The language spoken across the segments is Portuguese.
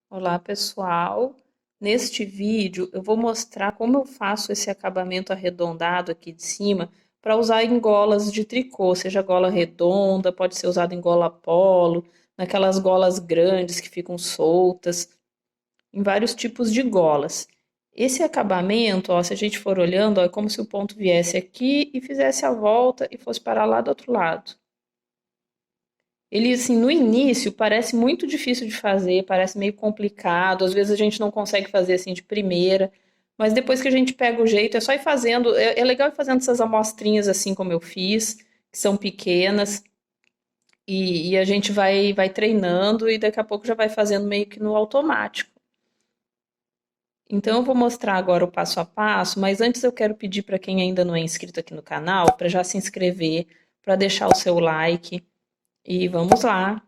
Olá, pessoal! Neste vídeo eu vou mostrar como eu faço esse acabamento arredondado aqui de cima para usar em golas de tricô, seja gola redonda, pode ser usado em gola polo, naquelas golas grandes que ficam soltas, em vários tipos de golas. Esse acabamento, ó, se a gente for olhando, ó, é como se o ponto viesse aqui e fizesse a volta e fosse parar lá do outro lado. Ele, assim, no início parece muito difícil de fazer, parece meio complicado, às vezes a gente não consegue fazer assim de primeira, mas depois que a gente pega o jeito, é só ir fazendo. É legal ir fazendo essas amostrinhas assim como eu fiz, que são pequenas, e a gente vai treinando e daqui a pouco já vai fazendo meio que no automático. Então eu vou mostrar agora o passo a passo, mas antes eu quero pedir para quem ainda não é inscrito aqui no canal, para já se inscrever, para deixar o seu like, e vamos lá!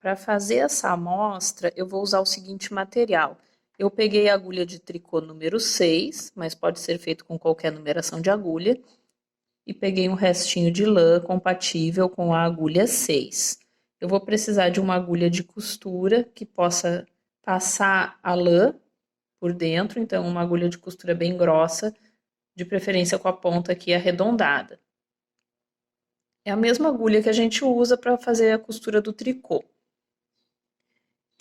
Para fazer essa amostra, eu vou usar o seguinte material. Eu peguei a agulha de tricô número 6, mas pode ser feito com qualquer numeração de agulha, e peguei um restinho de lã compatível com a agulha 6. Eu vou precisar de uma agulha de costura que possa passar a lã por dentro, então uma agulha de costura bem grossa, de preferência com a ponta aqui arredondada. É a mesma agulha que a gente usa para fazer a costura do tricô.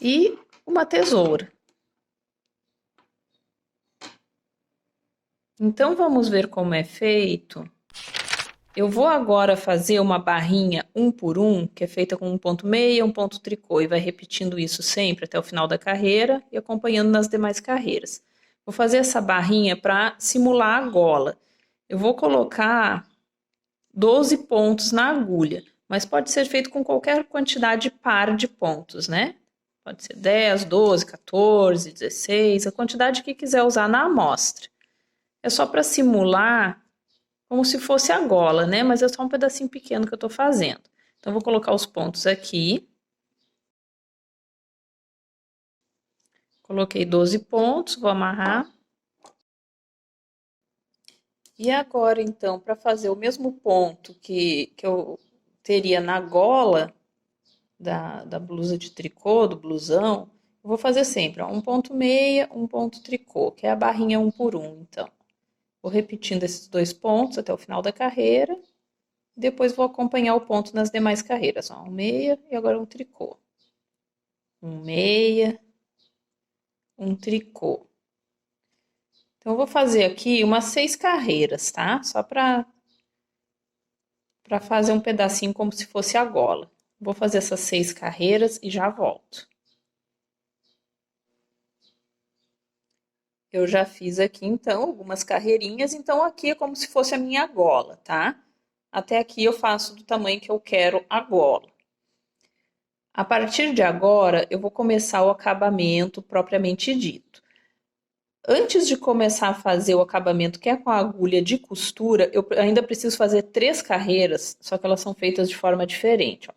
E uma tesoura. Então vamos ver como é feito. Eu vou agora fazer uma barrinha 1 por 1, que é feita com um ponto meia, um ponto tricô, e vai repetindo isso sempre até o final da carreira e acompanhando nas demais carreiras. Vou fazer essa barrinha para simular a gola. Eu vou colocar 12 pontos na agulha, mas pode ser feito com qualquer quantidade par de pontos, né? Pode ser 10, 12, 14, 16, a quantidade que quiser usar na amostra. É só para simular como se fosse a gola, né? Mas é só um pedacinho pequeno que eu tô fazendo. Então, vou colocar os pontos aqui. Coloquei 12 pontos, vou amarrar. E agora, então, para fazer o mesmo ponto que eu teria na gola da blusa de tricô, do blusão, eu vou fazer sempre, ó, um ponto meia, um ponto tricô, que é a barrinha 1 por 1, então. Vou repetindo esses dois pontos até o final da carreira. Depois vou acompanhar o ponto nas demais carreiras. Ó, um meia e agora um tricô. Um meia, um tricô. Então, eu vou fazer aqui umas 6 carreiras, tá? Só para fazer um pedacinho como se fosse a gola. Vou fazer essas 6 carreiras e já volto. Eu já fiz aqui, então, algumas carreirinhas. Então, aqui é como se fosse a minha gola, tá? Até aqui eu faço do tamanho que eu quero a gola. A partir de agora, eu vou começar o acabamento propriamente dito. Antes de começar a fazer o acabamento, que é com a agulha de costura, eu ainda preciso fazer 3 carreiras, só que elas são feitas de forma diferente. Ó.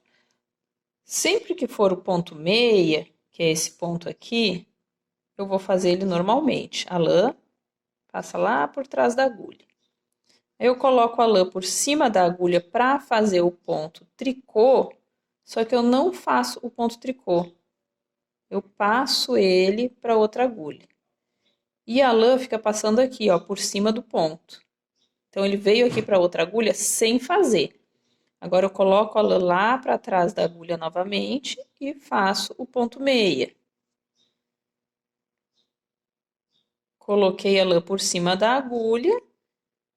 Sempre que for o ponto meia, que é esse ponto aqui, eu vou fazer ele normalmente. A lã passa lá por trás da agulha. Aí eu coloco a lã por cima da agulha para fazer o ponto tricô, só que eu não faço o ponto tricô. Eu passo ele para outra agulha. E a lã fica passando aqui, ó, por cima do ponto. Então, ele veio aqui para outra agulha sem fazer. Agora, eu coloco a lã lá para trás da agulha novamente e faço o ponto meia. Coloquei a lã por cima da agulha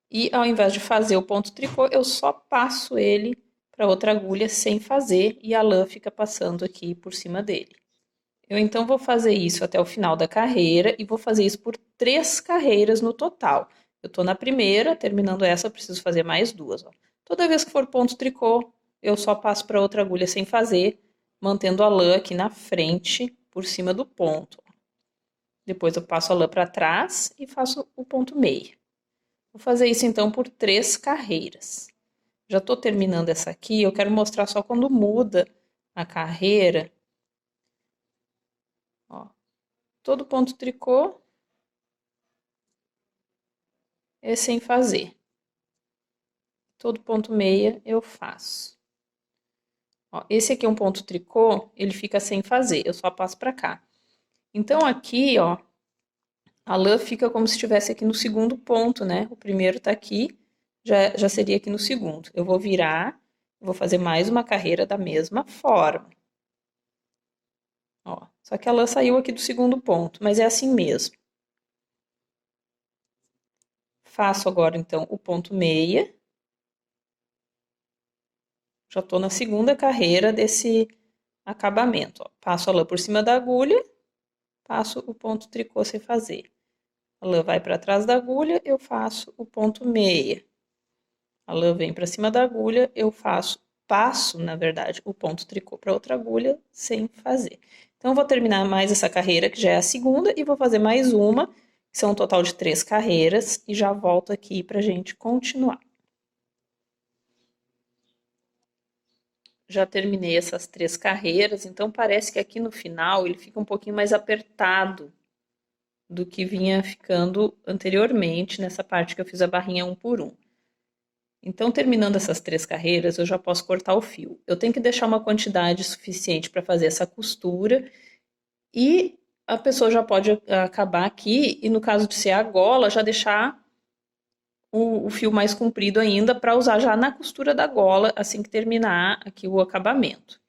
e, ao invés de fazer o ponto tricô, eu só passo ele para outra agulha sem fazer e a lã fica passando aqui por cima dele. Eu, então, vou fazer isso até o final da carreira e vou fazer isso por 3 carreiras no total. Eu tô na primeira, terminando essa, eu preciso fazer mais 2, ó. Toda vez que for ponto tricô, eu só passo para outra agulha sem fazer, mantendo a lã aqui na frente, por cima do ponto. Depois eu passo a lã para trás e faço o ponto meia. Vou fazer isso então por 3 carreiras. Já tô terminando essa aqui, eu quero mostrar só quando muda a carreira. Ó, todo ponto tricô é sem fazer. todo ponto meia eu faço. Ó, esse aqui é um ponto tricô, ele fica sem fazer, eu só passo pra cá. Então aqui, ó, a lã fica como se estivesse aqui no segundo ponto, né? O primeiro tá aqui, já seria aqui no segundo. Eu vou virar, vou fazer mais uma carreira da mesma forma. Ó, só que a lã saiu aqui do segundo ponto, mas é assim mesmo. Faço agora, então, o ponto meia. Já tô na segunda carreira desse acabamento, ó. Passo a lã por cima da agulha, passo o ponto tricô sem fazer. A lã vai para trás da agulha, eu faço o ponto meia. A lã vem para cima da agulha, eu passo, na verdade, o ponto tricô para outra agulha sem fazer. Então, eu vou terminar mais essa carreira, que já é a segunda, e vou fazer mais uma, que são um total de 3 carreiras, e já volto aqui pra gente continuar. Já terminei essas 3 carreiras, então parece que aqui no final ele fica um pouquinho mais apertado do que vinha ficando anteriormente, nessa parte que eu fiz a barrinha 1 por 1. Então, terminando essas 3 carreiras, eu já posso cortar o fio. Eu tenho que deixar uma quantidade suficiente para fazer essa costura e a pessoa já pode acabar aqui e, no caso de ser a gola, já deixar o fio mais comprido ainda para usar já na costura da gola, assim que terminar aqui o acabamento.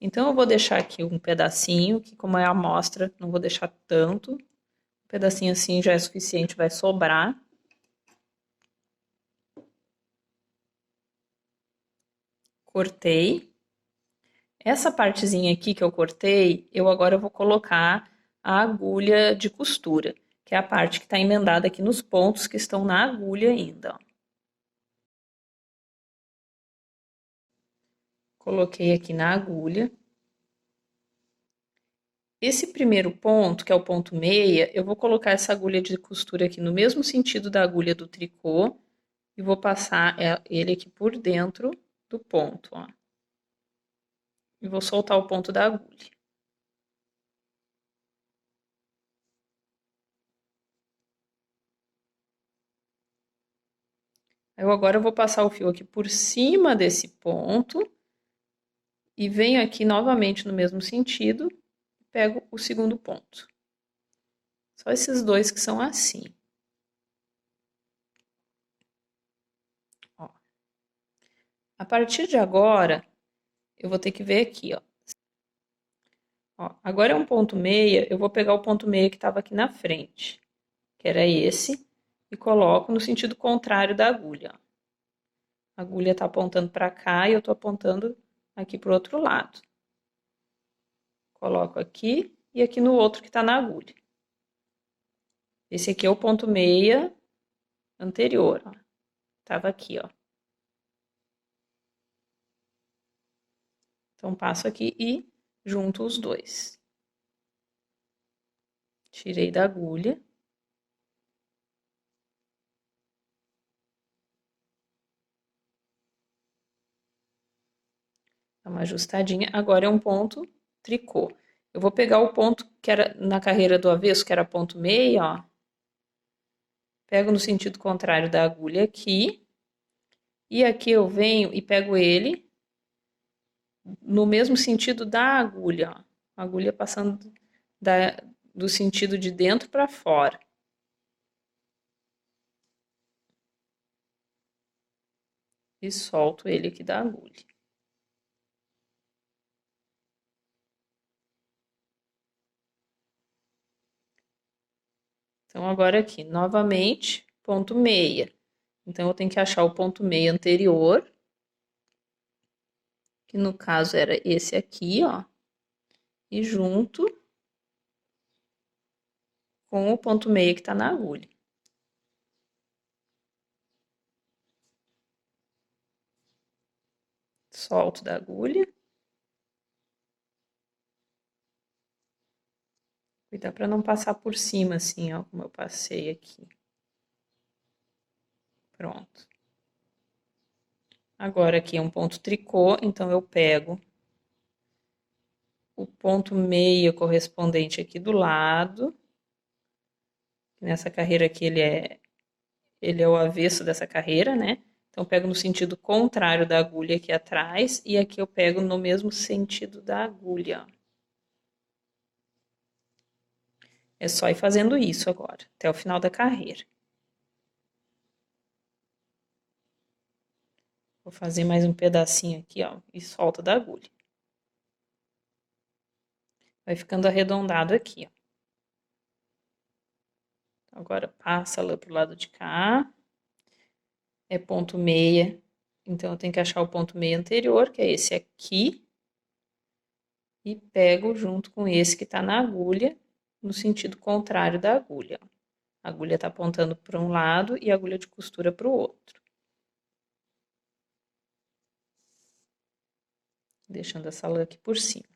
Então, eu vou deixar aqui um pedacinho, que como é a amostra, não vou deixar tanto. Um pedacinho assim já é suficiente, vai sobrar. Cortei. Essa partezinha aqui que eu cortei, eu agora vou colocar a agulha de costura, que é a parte que está emendada aqui nos pontos que estão na agulha ainda, ó. Coloquei aqui na agulha. Esse primeiro ponto, que é o ponto meia, eu vou colocar essa agulha de costura aqui no mesmo sentido da agulha do tricô e vou passar ele aqui por dentro do ponto, ó. E vou soltar o ponto da agulha. Eu agora vou passar o fio aqui por cima desse ponto e venho aqui novamente no mesmo sentido e pego o segundo ponto. Só esses dois que são assim. Ó. A partir de agora, eu vou ter que ver aqui, ó. Ó, agora é um ponto meia, eu vou pegar o ponto meia que estava aqui na frente, que era esse, e coloco no sentido contrário da agulha, ó. A agulha está apontando para cá e eu estou apontando aqui para o outro lado. Coloco aqui e aqui no outro que está na agulha. Esse aqui é o ponto meia anterior, ó. Tava aqui, ó. Então, passo aqui e junto os dois. Tirei da agulha. Dá uma ajustadinha. Agora é um ponto tricô. Eu vou pegar o ponto que era na carreira do avesso, que era ponto meia, ó. Pego no sentido contrário da agulha aqui. E aqui eu venho e pego ele no mesmo sentido da agulha, ó. A agulha passando do sentido de dentro para fora. E solto ele aqui da agulha. Então, agora aqui, novamente, ponto meia. Então, eu tenho que achar o ponto meia anterior, que no caso era esse aqui, ó, e junto com o ponto meia que tá na agulha. Solto da agulha. Cuidar para não passar por cima, assim, ó, como eu passei aqui. Pronto. Agora aqui é um ponto tricô, então eu pego o ponto meia correspondente aqui do lado. Nessa carreira aqui ele é o avesso dessa carreira, né? Então, eu pego no sentido contrário da agulha aqui atrás e aqui eu pego no mesmo sentido da agulha. É só ir fazendo isso agora, até o final da carreira. Vou fazer mais um pedacinho aqui, ó, e solta da agulha. Vai ficando arredondado aqui, ó. Agora, passa lá pro lado de cá. É ponto meia. Então, eu tenho que achar o ponto meia anterior, que é esse aqui. E pego junto com esse que tá na agulha, no sentido contrário da agulha. A agulha tá apontando para um lado e a agulha de costura para o outro. Deixando essa lã aqui por cima.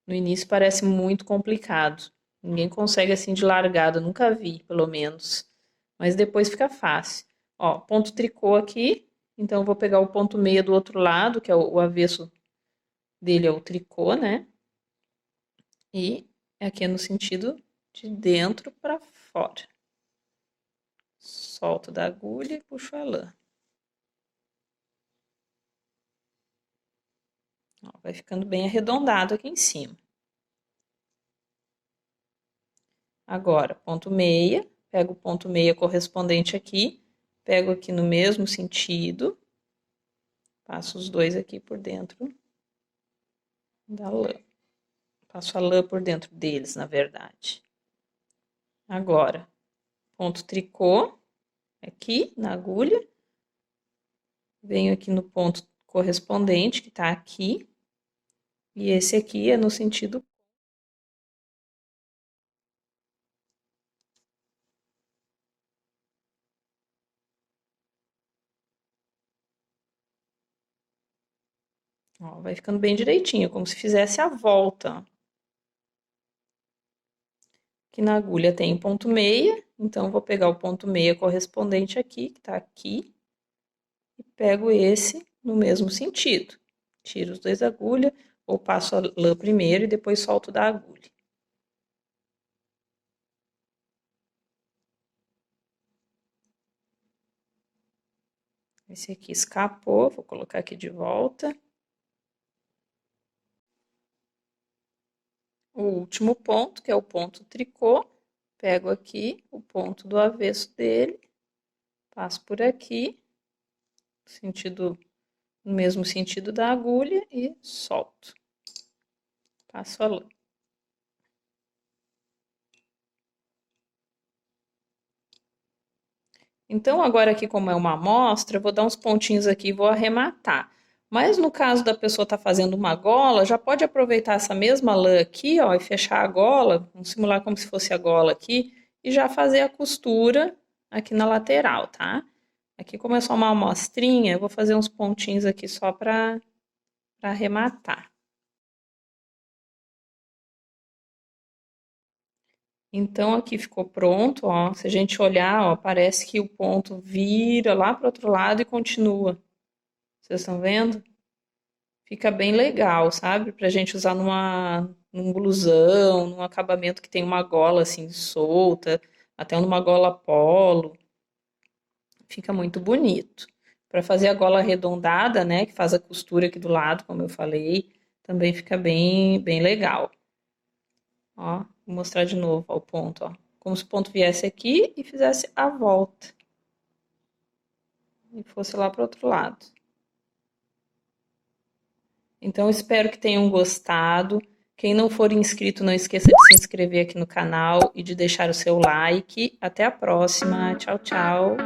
No início parece muito complicado. Ninguém consegue assim de largada, nunca vi, pelo menos. Mas depois fica fácil. Ó, ponto tricô aqui, então eu vou pegar o ponto meia do outro lado, que é o avesso dele é o tricô, né? E aqui é no sentido de dentro para fora. Solto da agulha e puxo a lã. Ó, vai ficando bem arredondado aqui em cima. Agora, ponto meia, pego o ponto meia correspondente aqui, pego aqui no mesmo sentido, passo os dois aqui por dentro da lã. Passo a lã por dentro deles, na verdade. Agora, ponto tricô, aqui na agulha, venho aqui no ponto correspondente, que tá aqui, e esse aqui é no sentido. Ó, vai ficando bem direitinho, como se fizesse a volta. Aqui na agulha tem ponto meia, então vou pegar o ponto meia correspondente aqui, que tá aqui, e pego esse no mesmo sentido. Tiro os dois agulhas, ou passo a lã primeiro e depois solto da agulha. Esse aqui escapou, vou colocar aqui de volta. O último ponto, que é o ponto tricô, pego aqui o ponto do avesso dele, passo por aqui, no mesmo sentido da agulha e solto. Passo a lã. Então, agora aqui, como é uma amostra, eu vou dar uns pontinhos aqui e vou arrematar. Mas no caso da pessoa estar fazendo uma gola, já pode aproveitar essa mesma lã aqui, ó, e fechar a gola, vamos simular como se fosse a gola aqui, e já fazer a costura aqui na lateral, tá? Aqui, como é só uma amostrinha, eu vou fazer uns pontinhos aqui só para arrematar. Então, aqui ficou pronto, ó. Se a gente olhar, ó, parece que o ponto vira lá para o outro lado e continua. Vocês estão vendo? Fica bem legal, sabe? Pra gente usar num blusão, num acabamento que tem uma gola assim solta, até numa gola polo. Fica muito bonito. Para fazer a gola arredondada, né, que faz a costura aqui do lado, como eu falei, também fica bem legal. Ó, vou mostrar de novo ó, o ponto, ó. Como se o ponto viesse aqui e fizesse a volta. E fosse lá para o outro lado. Então, espero que tenham gostado. Quem não for inscrito, não esqueça de se inscrever aqui no canal e de deixar o seu like. Até a próxima. Tchau, tchau.